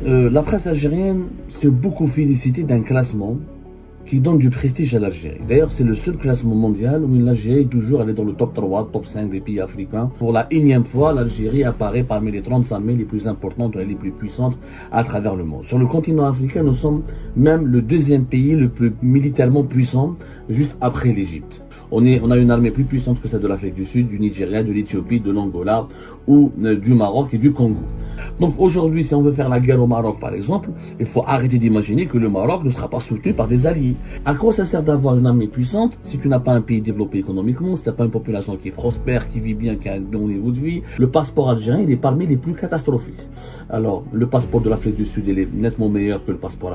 La presse algérienne s'est beaucoup félicitée d'un classement qui donne du prestige à l'Algérie. D'ailleurs, c'est le seul classement mondial où l'Algérie toujours elle est dans le top 3, top 5 des pays africains. Pour la énième fois, l'Algérie apparaît parmi les 35 000 les plus importantes et les plus puissantes à travers le monde. Sur le continent africain, nous sommes même le deuxième pays le plus militairement puissant, juste après l'Égypte. On a une armée plus puissante que celle de l'Afrique du Sud, du Nigeria, de l'Éthiopie, de l'Angola ou du Maroc et du Congo. Donc aujourd'hui, si on veut faire la guerre au Maroc par exemple, il faut arrêter d'imaginer que le Maroc ne sera pas soutenu par des alliés. À quoi ça sert d'avoir une armée puissante si tu n'as pas un pays développé économiquement, si tu n'as pas une population qui est prospère, qui vit bien, qui a un bon niveau de vie? Le passeport algérien, il est parmi les plus catastrophiques. Alors, le passeport de l'Afrique du Sud, il est nettement meilleur que le passeport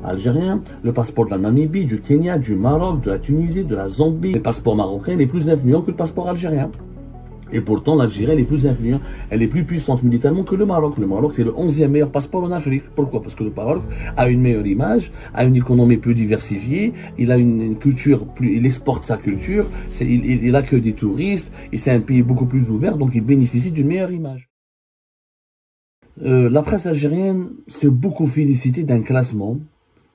algérien. Le passeport de la Namibie, du Kenya, du Maroc, de la Tunisie, de la Zambie. Le passeport marocain est plus influent que le passeport algérien. Et pourtant, l'Algérie, elle est plus influente, elle est plus puissante militairement que le Maroc. Le Maroc, c'est le 11e meilleur passeport en Afrique. Pourquoi? Parce que le Maroc a une meilleure image, a une économie plus diversifiée, il a une culture plus, il exporte sa culture, il accueille des touristes, et c'est un pays beaucoup plus ouvert, donc il bénéficie d'une meilleure image. La presse algérienne s'est beaucoup félicitée d'un classement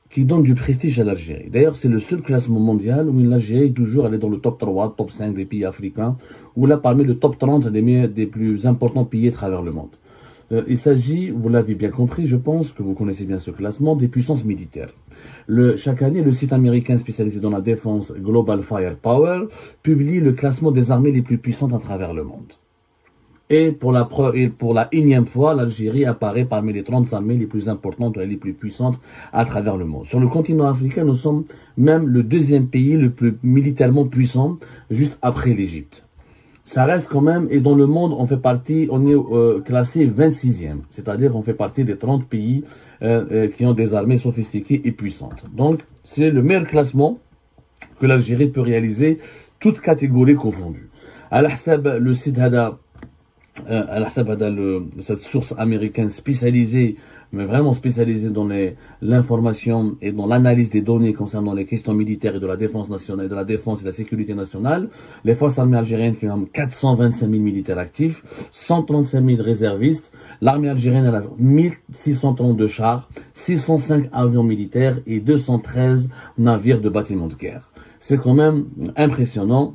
qui donne du prestige à l'Algérie. D'ailleurs, c'est le seul classement mondial où l'Algérie toujours elle est dans le top 3, top 5 des pays africains, ou là parmi le top 30 des plus importants pays à travers le monde. Il s'agit, vous l'avez bien compris, je pense que vous connaissez bien ce classement, des puissances militaires. Chaque année, le site américain spécialisé dans la défense Global Firepower publie le classement des armées les plus puissantes à travers le monde. Et pour la énième fois, l'Algérie apparaît parmi les 35 000 les plus importantes et les plus puissantes à travers le monde. Sur le continent africain, nous sommes même le deuxième pays le plus militairement puissant, juste après l'Égypte. Ça reste quand même, et dans le monde, on est classé 26e. C'est-à-dire, on fait partie des 30 pays qui ont des armées sophistiquées et puissantes. Donc, c'est le meilleur classement que l'Algérie peut réaliser, toutes catégories confondues. Le site Hada, cette source américaine spécialisée, mais vraiment spécialisée dans l'information et dans l'analyse des données concernant les questions militaires et de la défense nationale, de la défense et de la sécurité nationale, les forces armées algériennes font 425 000 militaires actifs, 135 000 réservistes. L'armée algérienne a 1632 chars, 605 avions militaires et 213 navires de bâtiments de guerre. C'est quand même impressionnant.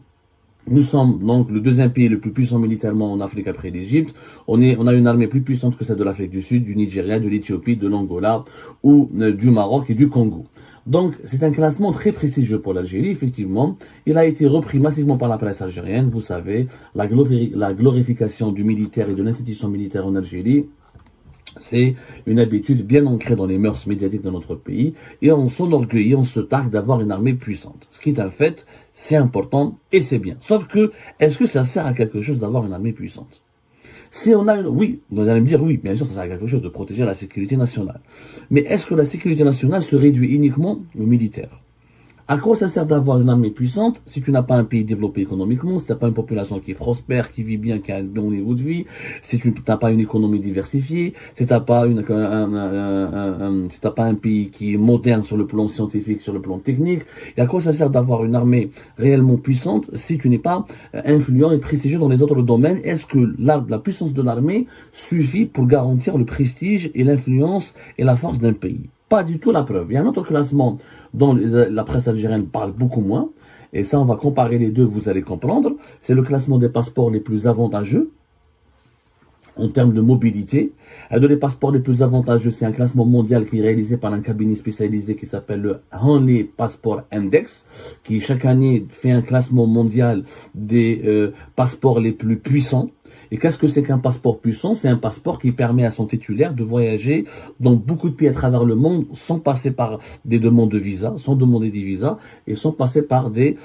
Nous sommes donc le deuxième pays le plus puissant militairement en Afrique après l'Égypte. On a une armée plus puissante que celle de l'Afrique du Sud, du Nigeria, de l'Éthiopie, de l'Angola ou du Maroc et du Congo. Donc c'est un classement très prestigieux pour l'Algérie, effectivement. Il a été repris massivement par la presse algérienne. Vous savez, la glorification du militaire et de l'institution militaire en Algérie, c'est une habitude bien ancrée dans les mœurs médiatiques de notre pays et on s'enorgueillit, on se targue d'avoir une armée puissante. Ce qui est un fait, c'est important et c'est bien. Sauf que, est-ce que ça sert à quelque chose d'avoir une armée puissante? Si on a oui, vous allez me dire oui, bien sûr, ça sert à quelque chose de protéger la sécurité nationale. Mais est-ce que la sécurité nationale se réduit uniquement au militaire? À quoi ça sert d'avoir une armée puissante si tu n'as pas un pays développé économiquement, si tu n'as pas une population qui est prospère, qui vit bien, qui a un bon niveau de vie, si tu n'as pas une économie diversifiée, si tu n'as pas un pays qui est moderne sur le plan scientifique, sur le plan technique? Et à quoi ça sert d'avoir une armée réellement puissante si tu n'es pas influent et prestigieux dans les autres domaines? Est-ce que la puissance de l'armée suffit pour garantir le prestige et l'influence et la force d'un pays? Pas du tout la preuve. Il y a un autre classement dont la presse algérienne parle beaucoup moins. Et ça, on va comparer les deux, vous allez comprendre. C'est le classement des passeports les plus avantageux en termes de mobilité. Un des passeports les plus avantageux, c'est un classement mondial qui est réalisé par un cabinet spécialisé qui s'appelle le Henley Passport Index, qui chaque année fait un classement mondial des passeports les plus puissants. Et qu'est-ce que c'est qu'un passeport puissant? C'est un passeport qui permet à son titulaire de voyager dans beaucoup de pays à travers le monde sans passer par des demandes de visa, sans demander des visas et sans passer par des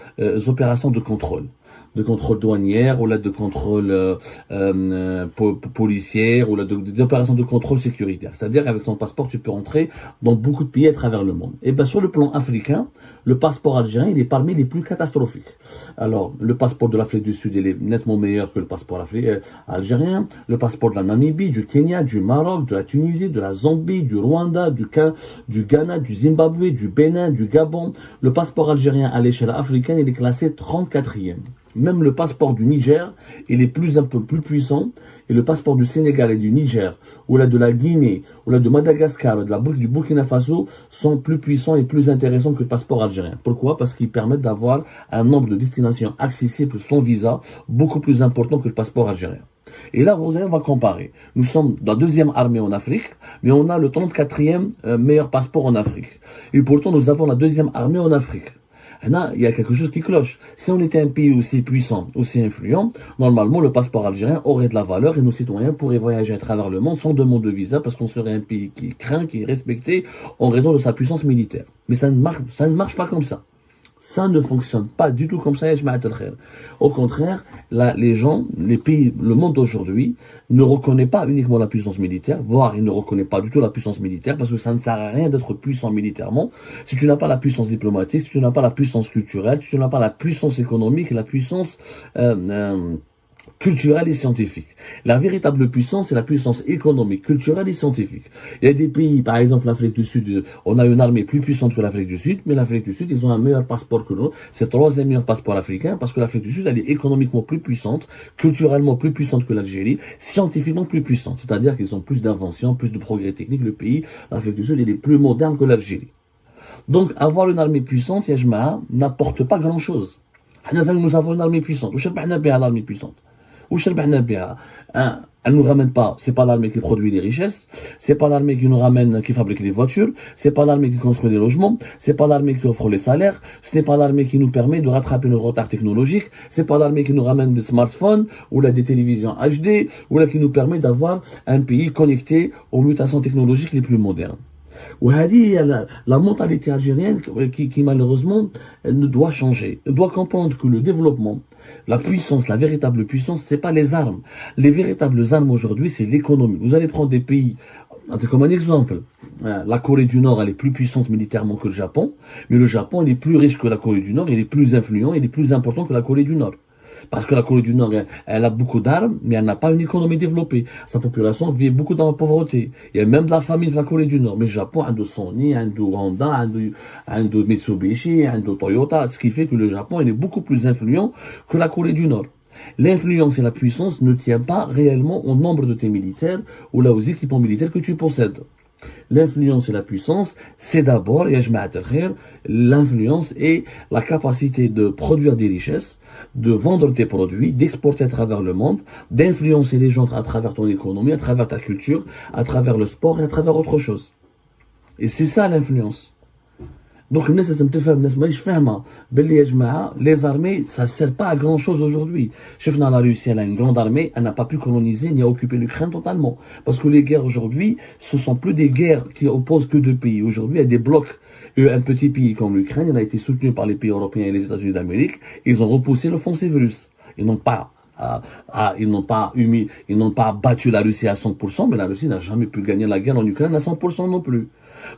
opérations de contrôle douanière ou là de contrôle policière ou là des opérations de contrôle sécuritaire. C'est-à-dire qu'avec ton passeport, tu peux entrer dans beaucoup de pays à travers le monde. Et bien sur le plan africain, le passeport algérien, il est parmi les plus catastrophiques. Alors, le passeport de l'Afrique du Sud, il est nettement meilleur que le passeport algérien. Le passeport de la Namibie, du Kenya, du Maroc, de la Tunisie, de la Zambie, du Rwanda, du Ghana, du Zimbabwe, du Bénin, du Gabon. Le passeport algérien à l'échelle africaine, il est classé 34e. Même le passeport du Niger, il est un peu plus puissant. Et le passeport du Sénégal et du Niger, ou là de la Guinée, ou là de Madagascar, ou du Burkina Faso, sont plus puissants et plus intéressants que le passeport algérien. Pourquoi? Parce qu'ils permettent d'avoir un nombre de destinations accessibles sans visa beaucoup plus important que le passeport algérien. Et là, on va comparer. Nous sommes la deuxième armée en Afrique, mais on a le 34e meilleur passeport en Afrique. Et pourtant, nous avons la deuxième armée en Afrique. Là, il y a quelque chose qui cloche. Si on était un pays aussi puissant, aussi influent, normalement, le passeport algérien aurait de la valeur et nos citoyens pourraient voyager à travers le monde sans demande de visa parce qu'on serait un pays qui est craint, qui est respecté en raison de sa puissance militaire. Mais ça ne marche pas comme ça. Ça ne fonctionne pas du tout comme ça. Au contraire, là, les gens, les pays, le monde aujourd'hui ne reconnaît pas uniquement la puissance militaire, voire il ne reconnaît pas du tout la puissance militaire parce que ça ne sert à rien d'être puissant militairement si tu n'as pas la puissance diplomatique, si tu n'as pas la puissance culturelle, si tu n'as pas la puissance économique et la puissance culturelle et scientifique. La véritable puissance, c'est la puissance économique, culturelle et scientifique. Il y a des pays, par exemple l'Afrique du Sud, on a une armée plus puissante que l'Afrique du Sud, mais l'Afrique du Sud, ils ont un meilleur passeport que nous. C'est le troisième meilleur passeport africain parce que l'Afrique du Sud, elle est économiquement plus puissante, culturellement plus puissante que l'Algérie, scientifiquement plus puissante. C'est-à-dire qu'ils ont plus d'inventions, plus de progrès techniques. Le pays, l'Afrique du Sud, il est plus moderne que l'Algérie. Donc, avoir une armée puissante, Yajma'a, n'apporte pas grand-chose. Nous avons une armée puissante. L'armée puissante. Elle nous ramène pas, c'est pas l'armée qui produit les richesses, c'est pas l'armée qui nous ramène, qui fabrique les voitures, c'est pas l'armée qui construit les logements, c'est pas l'armée qui offre les salaires, ce n'est pas l'armée qui nous permet de rattraper notre retard technologique, c'est pas l'armée qui nous ramène des smartphones, ou là des télévisions HD, ou là qui nous permet d'avoir un pays connecté aux mutations technologiques les plus modernes. وهذه la mentalité algérienne qui malheureusement ne doit changer. Elle doit comprendre que le développement, la puissance, la véritable puissance, c'est pas les armes. Les véritables armes aujourd'hui, c'est l'économie. Vous allez prendre des pays, comme un exemple, la Corée du Nord, elle est plus puissante militairement que le Japon, mais le Japon, il est plus riche que la Corée du Nord, il est plus influent, il est plus important que la Corée du Nord. Parce que la Corée du Nord, elle a beaucoup d'armes, mais elle n'a pas une économie développée. Sa population vit beaucoup dans la pauvreté. Il y a même de la famine de la Corée du Nord. Mais le Japon a de Sony, a de Honda, a de Mitsubishi, a de Toyota. Ce qui fait que le Japon, il est beaucoup plus influent que la Corée du Nord. L'influence et la puissance ne tiennent pas réellement au nombre de tes militaires ou là aux équipements militaires que tu possèdes. L'influence et la puissance, c'est d'abord, l'influence et la capacité de produire des richesses, de vendre tes produits, d'exporter à travers le monde, d'influencer les gens à travers ton économie, à travers ta culture, à travers le sport et à travers autre chose. Et c'est ça l'influence. Donc, les armées, ça ne sert pas à grand chose aujourd'hui. La Russie, elle a une grande armée, elle n'a pas pu coloniser ni occuper l'Ukraine totalement. Parce que les guerres aujourd'hui, ce sont plus des guerres qui opposent que deux pays. Aujourd'hui, il y a des blocs. Un petit pays comme l'Ukraine, il a été soutenu par les pays européens et les États-Unis d'Amérique. Ils ont repoussé l'offensive russe. Ils n'ont pas battu la Russie à 100%, mais la Russie n'a jamais pu gagner la guerre en Ukraine à 100% non plus.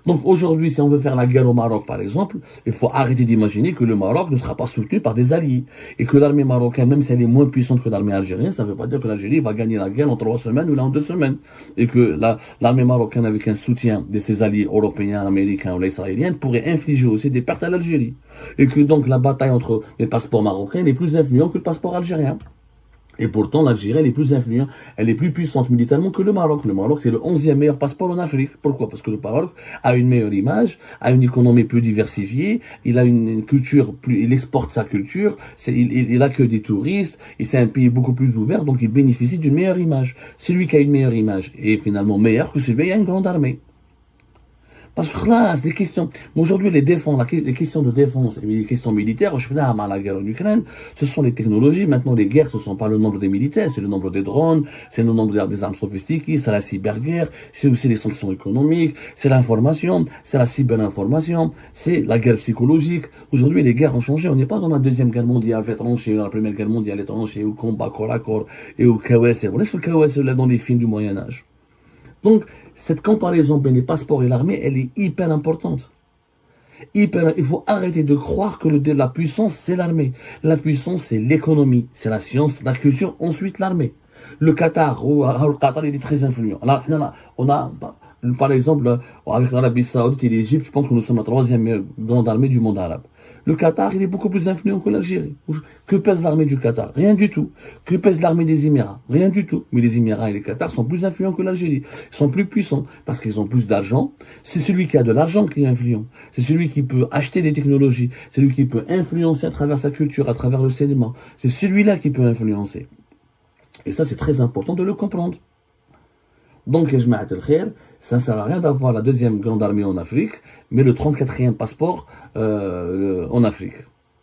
Donc aujourd'hui, si on veut faire la guerre au Maroc, par exemple, il faut arrêter d'imaginer que le Maroc ne sera pas soutenu par des alliés. Et que l'armée marocaine, même si elle est moins puissante que l'armée algérienne, ça ne veut pas dire que l'Algérie va gagner la guerre en 3 semaines ou là en 2 semaines. Et que l'armée marocaine, avec un soutien de ses alliés européens, américains ou israéliens, pourrait infliger aussi des pertes à l'Algérie. Et que donc la bataille entre les passeports marocains est plus influente que le passeport algérien. Et pourtant, l'Algérie, elle est plus influente, elle est plus puissante militairement que le Maroc. Le Maroc, c'est le 11e meilleur passeport en Afrique. Pourquoi? Parce que le Maroc a une meilleure image, a une économie plus diversifiée, il a une culture il exporte sa culture, il accueille des touristes, et c'est un pays beaucoup plus ouvert, donc il bénéficie d'une meilleure image. Celui qui a une meilleure image est finalement meilleur que celui qui a une grande armée. Parce que là, c'est des questions. Aujourd'hui, les questions de défense et les questions militaires, je fais là, la guerre en Ukraine, ce sont les technologies. Maintenant, les guerres, ce ne sont pas le nombre des militaires, c'est le nombre des drones, c'est le nombre des armes sophistiquées, c'est la cyberguerre, c'est aussi les sanctions économiques, c'est l'information, c'est la cyberinformation, c'est la guerre psychologique. Aujourd'hui, les guerres ont changé. On n'est pas dans la deuxième guerre mondiale, les tranchées, dans la première guerre mondiale, les tranchées, au combat corps à corps, et au KOS. On est le KOS là dans les films du Moyen-Âge. Donc, cette comparaison entre les passeports et l'armée, elle est hyper importante. Il faut arrêter de croire que la puissance, c'est l'armée. La puissance, c'est l'économie, c'est la science, la culture, ensuite l'armée. Le Qatar, il est très influent. Alors, on a Par exemple, avec l'Arabie Saoudite et l'Égypte, je pense que nous sommes la troisième grande armée du monde arabe. Le Qatar, il est beaucoup plus influent que l'Algérie. Que pèse l'armée du Qatar? Rien du tout. Que pèse l'armée des Émirats? Rien du tout. Mais les Émirats et les Qatar sont plus influents que l'Algérie. Ils sont plus puissants parce qu'ils ont plus d'argent. C'est celui qui a de l'argent qui est influent. C'est celui qui peut acheter des technologies. C'est celui qui peut influencer à travers sa culture, à travers le cinéma. C'est celui-là qui peut influencer. Et ça, c'est très important de le comprendre. Donc, ça ne sert à rien d'avoir la deuxième grande armée en Afrique, mais le 34e passeport en Afrique.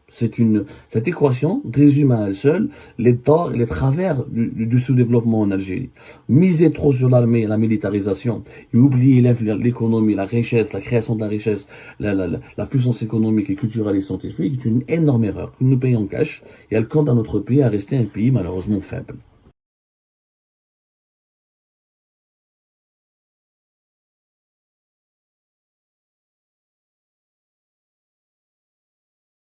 Cette équation résume à elle seule les torts et les travers du sous-développement en Algérie. Miser trop sur l'armée et la militarisation et oublier l'économie, la richesse, la création de la richesse, la puissance économique et culturelle et scientifique est une énorme erreur que nous payons en cash et elle compte dans notre pays à rester un pays malheureusement faible.